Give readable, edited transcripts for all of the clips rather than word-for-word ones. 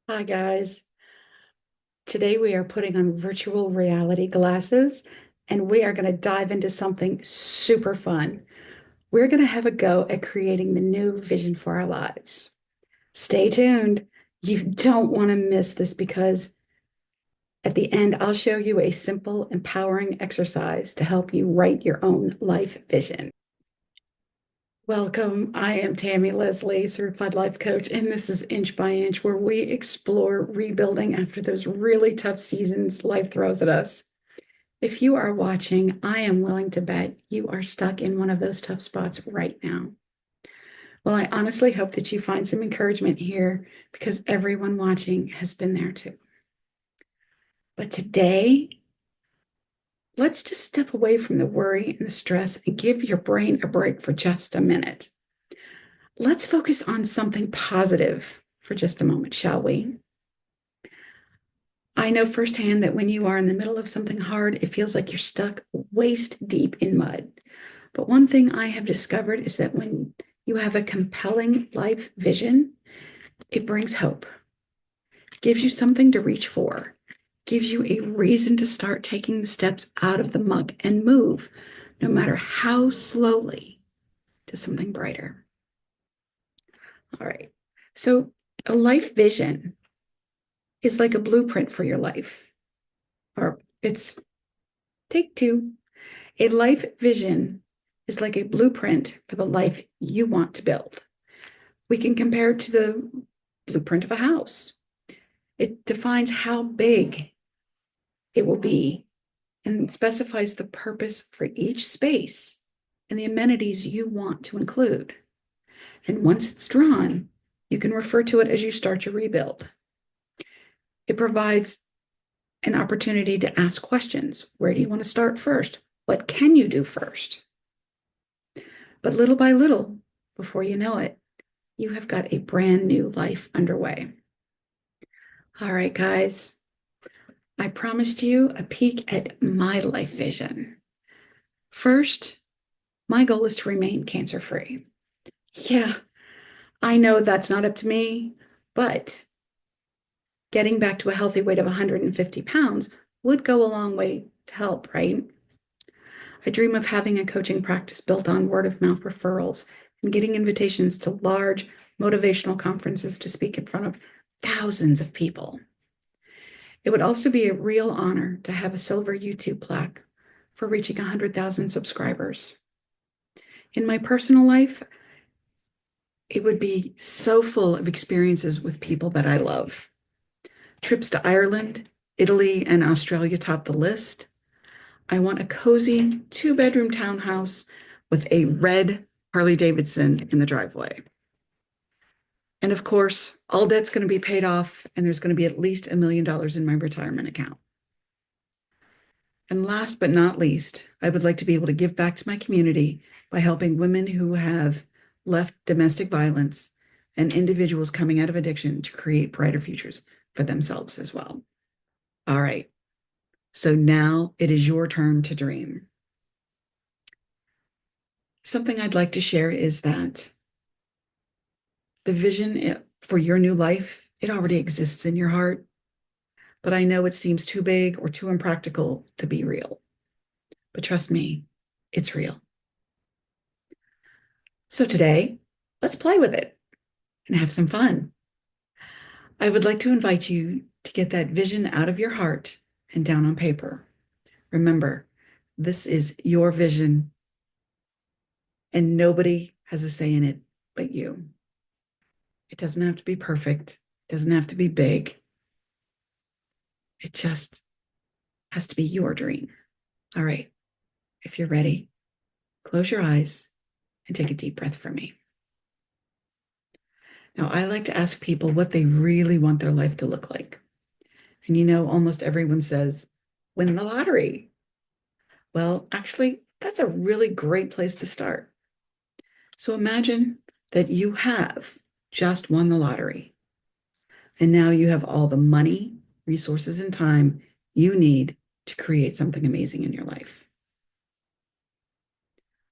Hi, guys. Today we are putting on virtual reality glasses and we are going to dive into something super fun. We're going to have a go at creating the new vision for our lives. Stay tuned. You don't want to miss this because at the end, I'll show you a simple, empowering exercise to help you write your own life vision. Welcome. I am Tammy Leslie, certified life coach, and this is Inch by Inch, where we explore rebuilding after those really tough seasons life throws at us. If you are watching, I am willing to bet you are stuck in one of those tough spots right now. Well, I honestly hope that you find some encouragement here because everyone watching has been there too. But today, let's just step away from the worry and the stress and give your brain a break for just a minute. Let's focus on something positive for just a moment, shall we? I know firsthand that when you are in the middle of something hard, it feels like you're stuck waist deep in mud. But one thing I have discovered is that when you have a compelling life vision, it brings hope, gives you something to reach for, gives you a reason to start taking the steps out of the muck and move, no matter how slowly, to something brighter. All right. So, a life vision is like a blueprint for your life, or it's take two. A life vision is like a blueprint for the life you want to build. We can compare it to the blueprint of a house. It defines how big it will be and specifies the purpose for each space and the amenities you want to include. And once it's drawn, you can refer to it as you start your rebuild. It provides an opportunity to ask questions. Where do you want to start first? What can you do first? But little by little, before you know it, you have got a brand new life underway. All right, guys, I promised you a peek at my life vision. First, my goal is to remain cancer free. Yeah, I know that's not up to me, but getting back to a healthy weight of 150 pounds would go a long way to help, right? I dream of having a coaching practice built on word of mouth referrals and getting invitations to large motivational conferences to speak in front of thousands of people. It would also be a real honor to have a silver YouTube plaque for reaching 100,000 subscribers. In my personal life, it would be so full of experiences with people that I love. Trips to Ireland, Italy, and Australia top the list. I want a cozy two-bedroom townhouse with a red Harley Davidson in the driveway. And of course, all debt's going to be paid off, and there's going to be at least $1 million in my retirement account. And last but not least, I would like to be able to give back to my community by helping women who have left domestic violence and individuals coming out of addiction to create brighter futures for themselves as well. All right. So now it is your turn to dream. Something I'd like to share is that the vision for your new life, it already exists in your heart, but I know it seems too big or too impractical to be real. But trust me, it's real. So today, let's play with it and have some fun. I would like to invite you to get that vision out of your heart and down on paper. Remember, this is your vision and nobody has a say in it but you. It doesn't have to be perfect. It doesn't have to be big. It just has to be your dream. All right. If you're ready, close your eyes and take a deep breath for me. Now, I like to ask people what they really want their life to look like. And almost everyone says, win the lottery. Well, actually, that's a really great place to start. So imagine that you have just won the lottery. And now you have all the money, resources, and time you need to create something amazing in your life.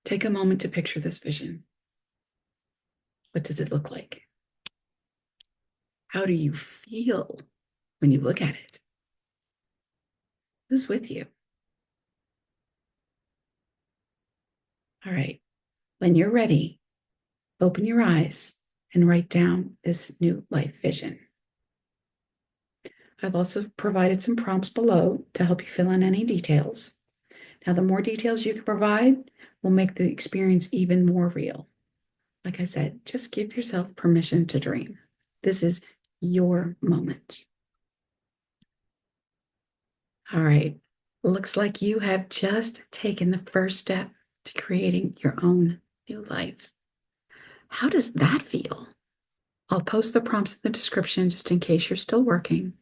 Take a moment to picture this vision. What does it look like? How do you feel when you look at it? Who's with you? All right. When you're ready, open your eyes and write down this new life vision. I've also provided some prompts below to help you fill in any details. Now, the more details you can provide will make the experience even more real. Like I said, just give yourself permission to dream. This is your moment. All right. Looks like you have just taken the first step to creating your own new life. How does that feel? I'll post the prompts in the description just in case you're still working,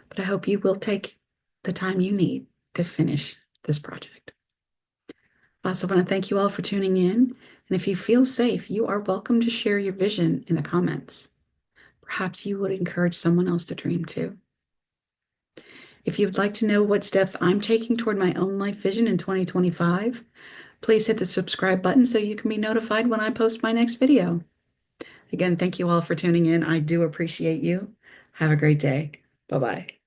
but I hope you will take the time you need to finish this project. I also want to thank you all for tuning in. And if you feel safe, you are welcome to share your vision in the comments. Perhaps you would encourage someone else to dream too. If you would like to know what steps I'm taking toward my own life vision in 2025, please hit the subscribe button so you can be notified when I post my next video. Again, thank you all for tuning in. I do appreciate you. Have a great day. Bye-bye.